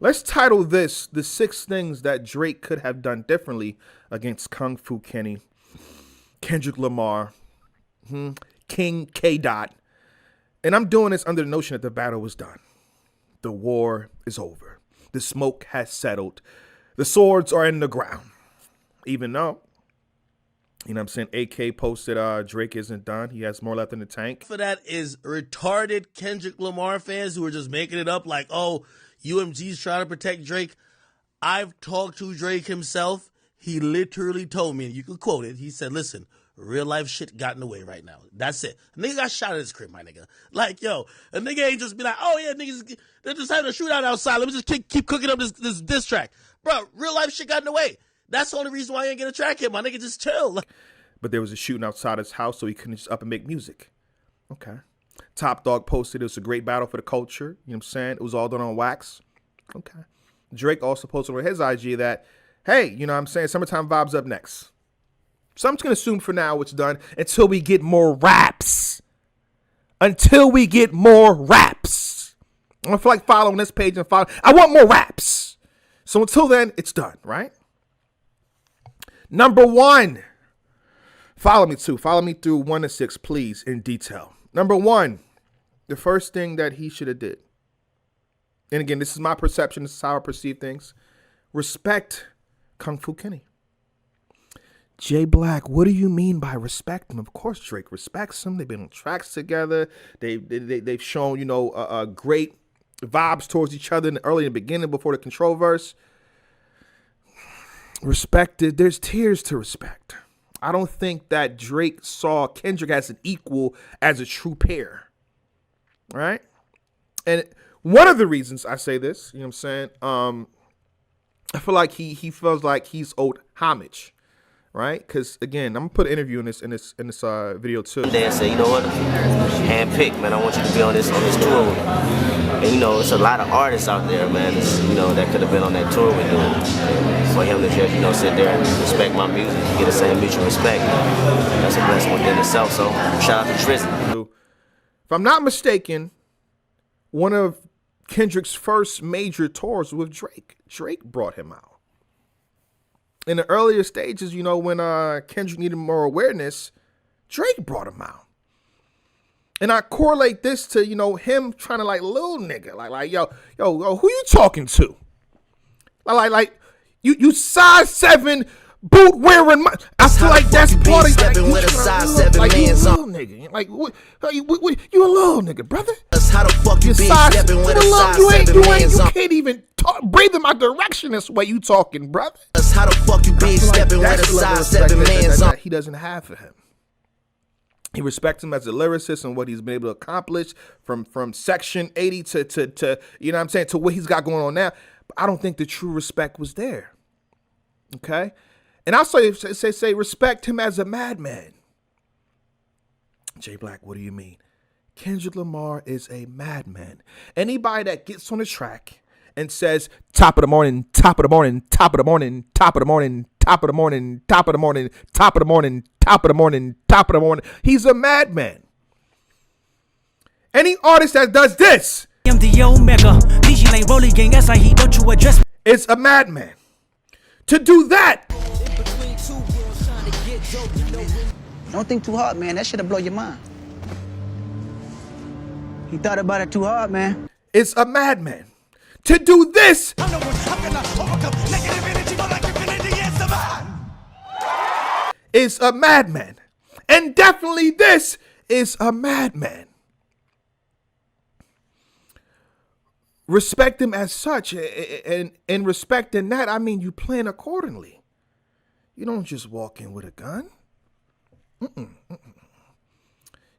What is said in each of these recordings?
Let's title this The 6 Things That Drake Could Have Done Differently Against Kung Fu Kenny, Kendrick Lamar, King K. Dot. And I'm doing this under the notion that the battle was done. The war is over. The smoke has settled. The swords are in the ground. Even though, you know what I'm saying, AK posted Drake isn't done. He has more left in the tank. For that is retarded Kendrick Lamar fans who are just making it up like, oh, UMG's trying to protect Drake. I've talked to Drake himself. He literally told me, and you can quote it, he said, listen, real life shit got in the way right now. That's it. A nigga got shot at his crib, my nigga. Like, yo, a nigga ain't just be like, oh yeah, niggas, they're just having a shootout outside. Let me just keep cooking up this diss track. Bro, real life shit got in the way. That's the only reason why I ain't get a track hit. My nigga just chill. But there was a shooting outside his house, so he couldn't just up and make music. Okay. Top Dog posted it was a great battle for the culture. You know what I'm saying? It was all done on wax. Okay. Drake also posted on his IG that, hey, you know what I'm saying, Summertime Vibes up next. So I'm just going to assume for now it's done until we get more raps. Until we get more raps. I don't feel like following this page and follow. I want more raps. So until then, it's done, right? Number 1. Follow me through 1 to 6, please, in detail. Number 1, the first thing that he should have did. And again, this is my perception. This is how I perceive things. Respect Kung Fu Kenny. Jayblac, what do you mean by respect him? Of course, Drake respects him. They've been on tracks together. They've shown, you know, great vibes towards each other early in the beginning before the control verse. Respected. There's tiers to respect. I don't think that Drake saw Kendrick as an equal, as a true pair. Right? And one of the reasons I say this, you know what I'm saying, I feel like he feels like he's owed homage, right? Because again, I'm gonna put an interview in this video too. They say, you know what, handpicked, man. I want you to be on this tour with me. And you know, it's a lot of artists out there, man. You know, that could have been on that tour with doing. For him to just, you know, sit there and respect my music, get the same mutual respect. That's a blessing within itself. So shout out to Tristan. If I'm not mistaken, one of Kendrick's first major tours with Drake. Drake brought him out. In the earlier stages, you know, when Kendrick needed more awareness, Drake brought him out. And I correlate this to, you know, him trying to like little nigga, like yo, who you talking to? Like you size 7 boot wearing. I feel like that's part of like, with a size 7 like you a little nigga. Like what, you a little nigga, brother. How the fuck you be stepping with a size 7 man's you can't even breathe in my direction this way you talking, brother. How the fuck you be stepping with a size 7 man's that he doesn't have for him. He respects him as a lyricist and what he's been able to accomplish from Section 80 to you know what I'm saying, to what he's got going on now. But I don't think the true respect was there. Okay? And I'll say respect him as a madman. Jayblac, what do you mean? Kendrick Lamar is a madman. Anybody that gets on the track and says top of the morning, top of the morning, top of the morning, top of the morning, top of the morning, top of the morning, top of the morning, top of the morning, top of the morning, he's a madman. Any artist that does this is a madman. To do that, don't think too hard, man. That shit'll blow your mind. He thought about it too hard, man. It's a madman. To do this is a madman. And definitely this is a madman. Respect him as such. And in respecting that, I mean you plan accordingly. You don't just walk in with a gun.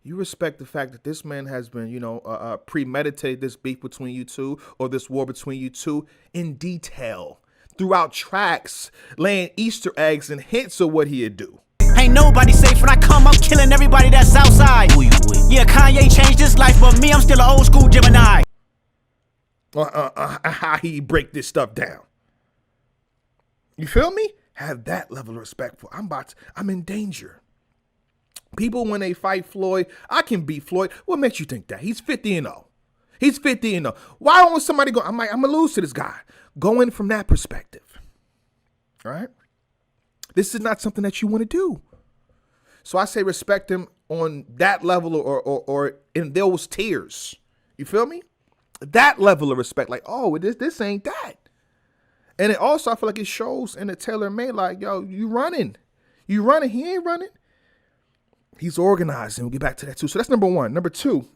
You respect the fact that this man has been, you know, premeditated this beef between you two, or this war between you two in detail throughout tracks, laying Easter eggs and hints of what he'd do. Ain't nobody safe when I come, I'm killing everybody that's outside. Who you with? Yeah, Kanye changed his life, but me, I'm still an old school Gemini. How he break this stuff down. You feel me? Have that level of respect for. I'm in danger. People, when they fight Floyd, I can beat Floyd. What makes you think that? He's 50-0. He's 50 and 0. Why won't somebody go? I'm gonna lose to this guy. Going from that perspective, all right? This is not something that you want to do. So I say respect him on that level or in those tiers. You feel me? That level of respect. Like, oh, this ain't that. And it also, I feel like it shows in the tailor-made, like, yo, you running. You running. He ain't running. He's organized, and we'll get back to that too. So that's number one. Number two,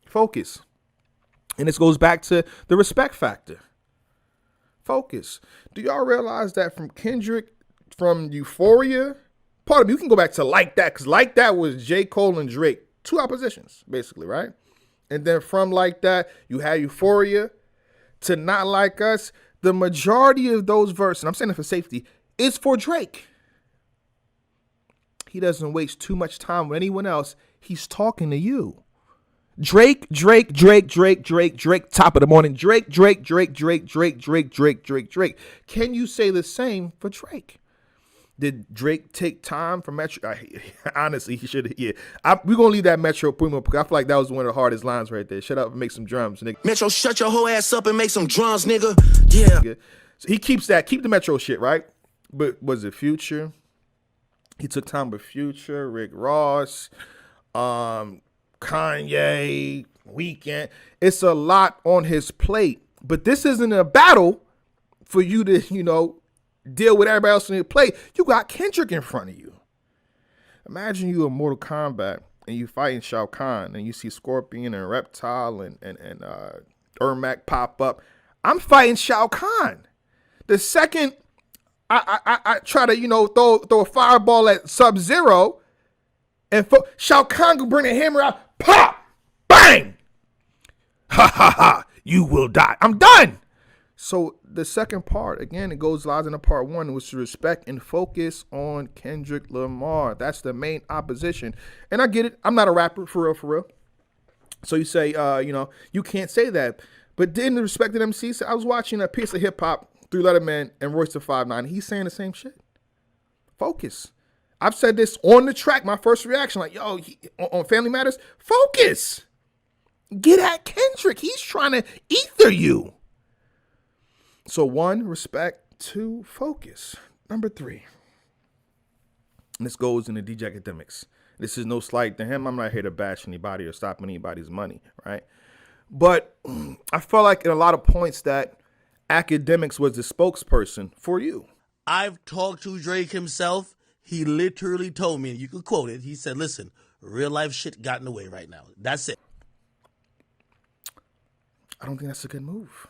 focus. And this goes back to the respect factor. Focus. Do y'all realize that from Kendrick, from Euphoria, part of me, you can go back to Like That, because Like That was J. Cole and Drake. Two oppositions, basically, right? And then from Like That, you had Euphoria to Not Like Us. The majority of those verses, and I'm saying it for safety, is for Drake. He doesn't waste too much time with anyone else. He's talking to you. Drake, top of the morning. Drake. Can you say the same for Drake? Did Drake take time for Metro? Honestly, he should. Yeah, we're gonna leave that Metro Primo because I feel like that was one of the hardest lines right there. Shut up and make some drums, nigga. Metro, shut your whole ass up and make some drums, nigga. Yeah. So he keeps the Metro shit, right? But was it Future? He took time with Future, Rick Ross, Kanye, Weeknd. It's a lot on his plate. But this isn't a battle for you to, deal with everybody else on your plate. You got Kendrick in front of you. Imagine you in Mortal Kombat and you fighting Shao Kahn and you see Scorpion and Reptile and Ermac pop up. I'm fighting Shao Kahn. The second I try to, throw a fireball at Sub-Zero and Shao Kahn can bring the hammer out, pop, bang, ha ha ha, you will die. I'm done. So the second part, again, it lies into part one, which is respect and focus on Kendrick Lamar. That's the main opposition. And I get it. I'm not a rapper, for real. So you say, you can't say that. But didn't the respected MC say, I was watching a piece of hip hop through Letterman and Royce the 5'9". He's saying the same shit. Focus. I've said this on the track, my first reaction, like, on Family Matters, focus. Get at Kendrick. He's trying to ether you. So one, respect. Two, focus. Number three, and this goes into DJ Academics. This is no slight to him. I'm not here to bash anybody or stop anybody's money, right? But I felt like in a lot of points that Academics was the spokesperson for you. I've talked to Drake himself. He literally told me, you can quote it, he said, listen, real life shit got in the way right now. That's it. I don't think that's a good move.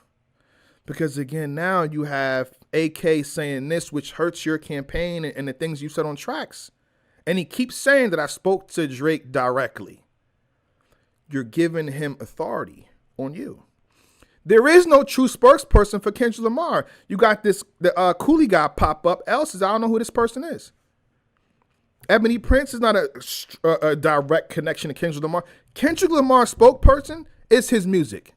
Because, again, now you have AK saying this, which hurts your campaign and the things you said on tracks. And he keeps saying that I spoke to Drake directly. You're giving him authority on you. There is no true spokesperson for Kendrick Lamar. You got the Coolie guy pop up. L says, I don't know who this person is. Ebony Prince is not a direct connection to Kendrick Lamar. Kendrick Lamar's spokesperson is his music.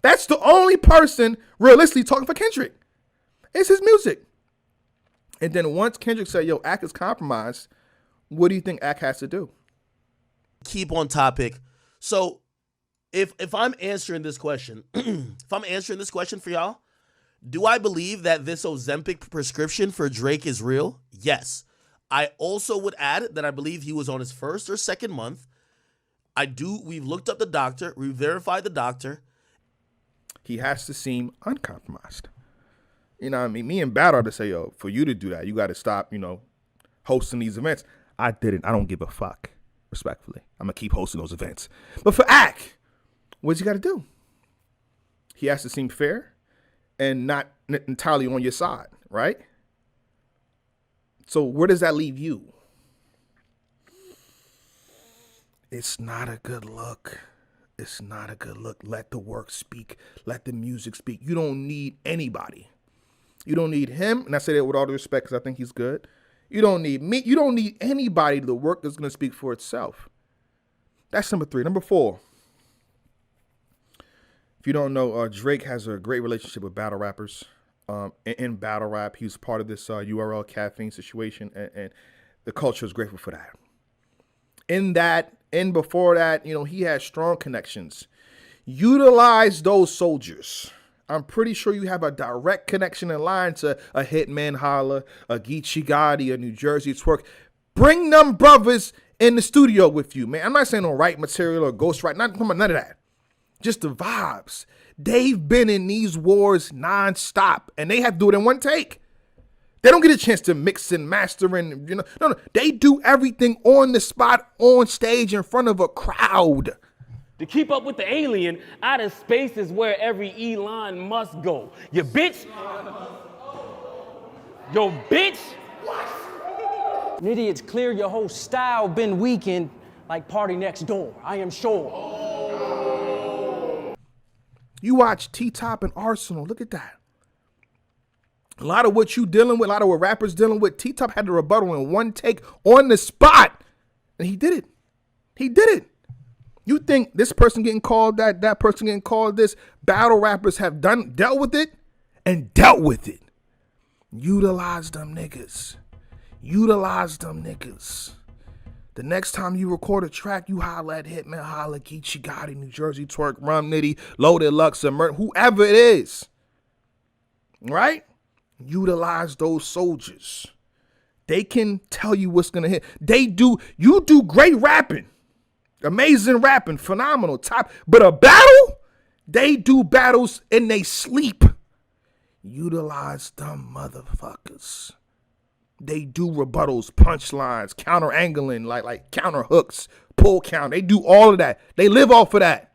That's the only person realistically talking for Kendrick. It's his music. And then once Kendrick said, yo, Ak is compromised, what do you think Ak has to do? Keep on topic. So if I'm answering this question, for y'all, do I believe that this Ozempic prescription for Drake is real? Yes. I also would add that I believe he was on his first or second month. We've looked up the doctor, we verified the doctor. He has to seem uncompromised. You know what I mean? Me and Battle to say, yo, for you to do that, you got to stop, hosting these events. I didn't. I don't give a fuck, respectfully. I'm going to keep hosting those events. But for Ak, what's he got to do? He has to seem fair and not entirely on your side, right? So where does that leave you? It's not a good look. It's not a good look. Let the work speak. Let the music speak. You don't need anybody. You don't need him. And I say that with all due respect because I think he's good. You don't need me. You don't need anybody. The work is going to speak for itself. That's number three. Number four. If you don't know, Drake has a great relationship with battle rappers. In battle rap, he was part of this URL caffeine situation. And the culture is grateful for that. In And before that, he had strong connections. Utilize those soldiers. I'm pretty sure you have a direct connection in line to a Hitman Holla, a Geechee Gotti, a New Jersey Twerk. Bring them brothers in the studio with you, man. I'm not saying no write material or ghostwrite, none of that. Just the vibes. They've been in these wars nonstop, and they have to do it in one take. They don't get a chance to mix and master and, no. They do everything on the spot, on stage, in front of a crowd. To keep up with the alien, outer space is where every Elon must go. Your bitch. Yo, bitch. Nitty, it's clear your whole style been weakened like Party Next Door. I am sure. You watch T-Top and Arsenal. Look at that. A lot of what you dealing with, a lot of what rappers dealing with, T-Top had to rebuttal in one take on the spot. And he did it. He did it. You think this person getting called that person getting called this? Battle rappers have dealt with it and dealt with it. Utilize them niggas. Utilize them niggas. The next time you record a track, you holla at Hitman, holla at Geechee Gotti, New Jersey Twerk, Rum Nitty, Loaded Lux, whoever it is. Right? Utilize those soldiers. They can tell you what's gonna hit. You do great rapping. Amazing rapping, phenomenal, top. But a battle, they do battles and they sleep. Utilize them motherfuckers. They do rebuttals, punchlines, counter angling, like counter hooks, pull count. They do all of that. They live off of that.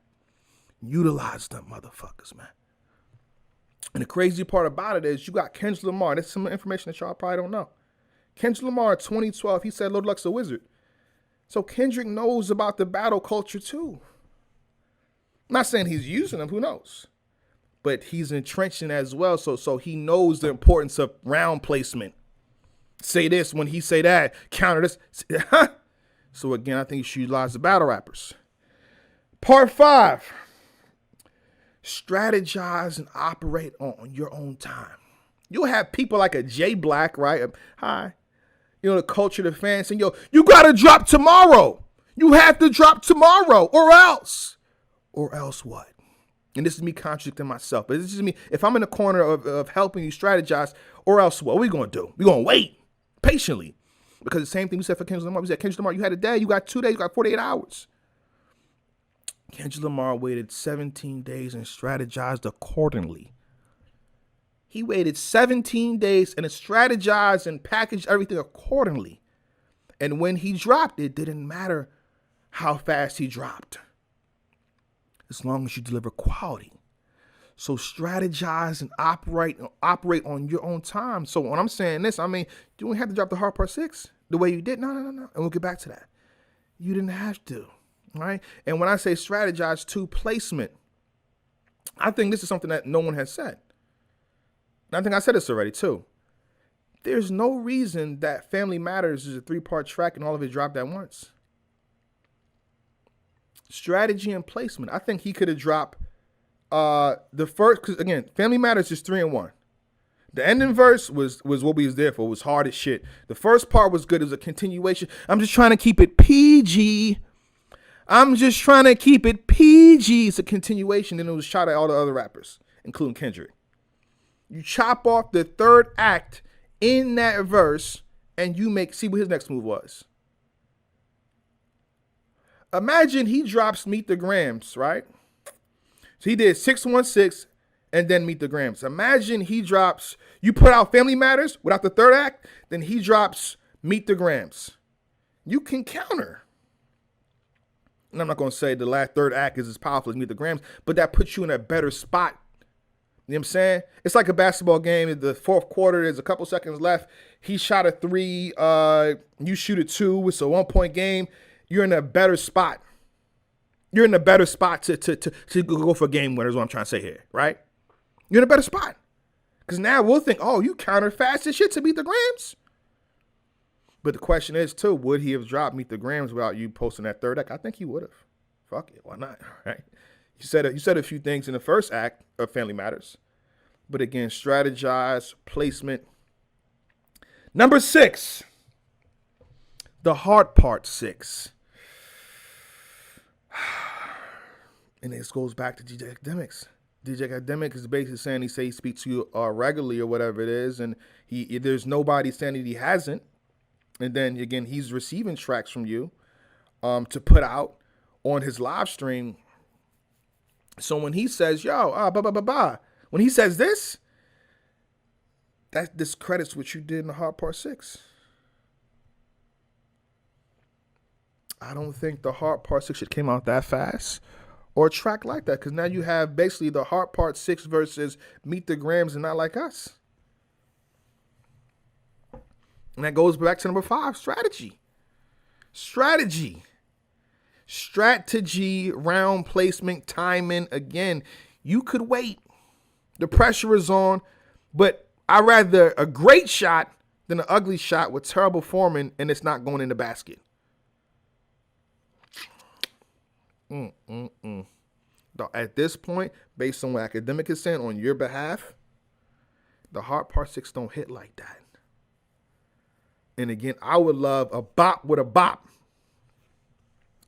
Utilize them motherfuckers, man. And the crazy part about it is you got Kendrick Lamar. That's some information that y'all probably don't know. Kendrick Lamar, 2012, he said Lil Luck's a wizard. So Kendrick knows about the battle culture too. I'm not saying he's using them, who knows? But he's entrenching as well, so he knows the importance of round placement. Say this when he say that, counter this. So again, I think you should utilize the battle rappers. Part 5. Strategize and operate on your own time. You'll have people like a Jayblac, right? Hi. The culture, the fans saying, yo, you got to drop tomorrow. You have to drop tomorrow or else. Or else what? And this is me contradicting myself. But this is me. If I'm in the corner of helping you strategize, or else what are we going to do? We're going to wait patiently. Because the same thing we said for Kendrick Lamar. We said, Kendrick Lamar, you had a day. You got 2 days. You got 48 hours. Kendrick Lamar waited 17 days and strategized accordingly. He waited 17 days and strategized and packaged everything accordingly. And when he dropped, it didn't matter how fast he dropped, as long as you deliver quality. So strategize and operate on your own time. So when I'm saying this, I mean, you don't have to drop the hard part 6 the way you did. No. And we'll get back to that. You didn't have to, right? And when I say strategize to placement, I think this is something that no one has said. And I think I said this already too. There's no reason that Family Matters is a 3-part track and all of it dropped at once. Strategy and placement. I think he could have dropped the first, because again, Family Matters is 3 and 1. The ending verse was what we was there for. It was hard as shit. The first part was good. It was a continuation. I'm just trying to keep it PG. It's a continuation. And it was shot at all the other rappers, including Kendrick. You chop off the 3rd act in that verse, and see what his next move was. Imagine he drops Meet the Grams, right? So he did 616 and then Meet the Grams. Imagine you put out Family Matters without the 3rd act, then he drops Meet the Grams. You can counter. And I'm not going to say the last 3rd act is as powerful as Meet the Grams, but that puts you in a better spot. You know what I'm saying? It's like a basketball game. In the 4th quarter, there's a couple seconds left. He shot a 3. You shoot a 2. It's a 1-point game. You're in a better spot. You're in a better spot to go for game winners, what I'm trying to say here, right? You're in a better spot. Because now we'll think, oh, you counter fast as shit to Meet the Grams. But the question is, too, would he have dropped Meet the Grams without you posting that 3rd act? I think he would have. Fuck it, why not, right? You said a few things in the 1st act of Family Matters. But again, strategize, placement. Number 6, the hard part 6. And this goes back to DJ Academics. DJ Academic is basically saying he speaks to you regularly or whatever it is, and there's nobody saying that he hasn't. And then again, he's receiving tracks from you to put out on his live stream. So when he says, yo, when he says this, that discredits what you did in the Hard Part 6. I don't think the Hard Part 6 should came out that fast or a track like that, because now you have basically the Hard Part 6 versus Meet the Grams and Not Like Us. And that goes back to number 5, strategy. Strategy, round placement, timing. Again, you could wait. The pressure is on, but I'd rather a great shot than an ugly shot with terrible forming and it's not going in the basket. At this point, based on what Academic is saying on your behalf, the Hard Part 6 don't hit like that. And again, I would love a bop with a bop.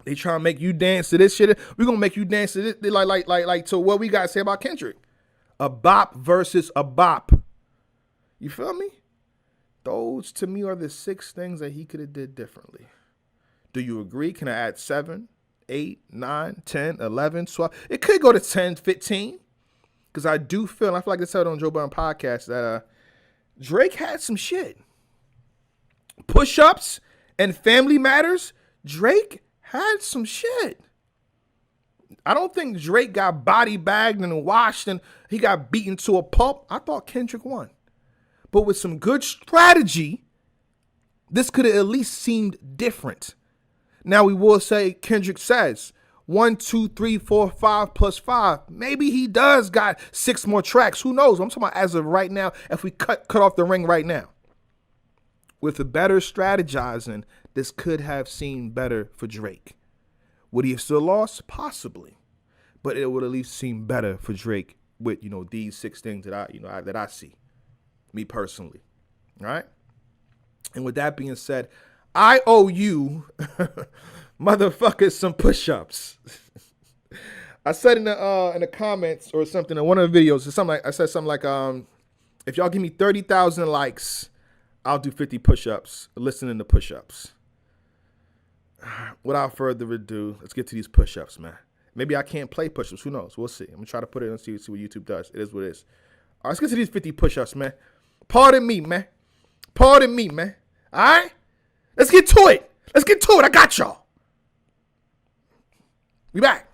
They trying to make you dance to this shit. We're gonna make you dance to this, like to what we gotta say about Kendrick. A bop versus a bop. You feel me? Those to me are the 6 things that he could have did differently. Do you agree? Can I add 7, 8, 9, 10, 11, 12? It could go to 10, 15. Because I do feel, and I feel like I said on Joe Budden podcast, that Drake had some shit. Push-ups and Family Matters, Drake had some shit. I don't think Drake got body bagged and washed and he got beaten to a pulp. I thought Kendrick won. But with some good strategy, this could have at least seemed different. Now we will say Kendrick says 1, 2, 3, 4, 5 plus 5. Maybe he does got 6 more tracks. Who knows? I'm talking about as of right now, if we cut off the ring right now. With a better strategizing, this could have seemed better for Drake. Would he have still lost? Possibly. But it would at least seem better for Drake with, these 6 things that I see. Me personally. All right? And with that being said, I owe you motherfuckers some push-ups. I said in the comments or something in one of the videos, I said something like, if y'all give me 30,000 likes, I'll do 50 push-ups, listening to push-ups. Without further ado, let's get to these push-ups, man. Maybe I can't play push-ups. Who knows? We'll see. I'm going to try to put it and see what YouTube does. It is what it is. All right, let's get to these 50 push-ups, man. Pardon me, man. All right? Let's get to it. I got y'all. We back.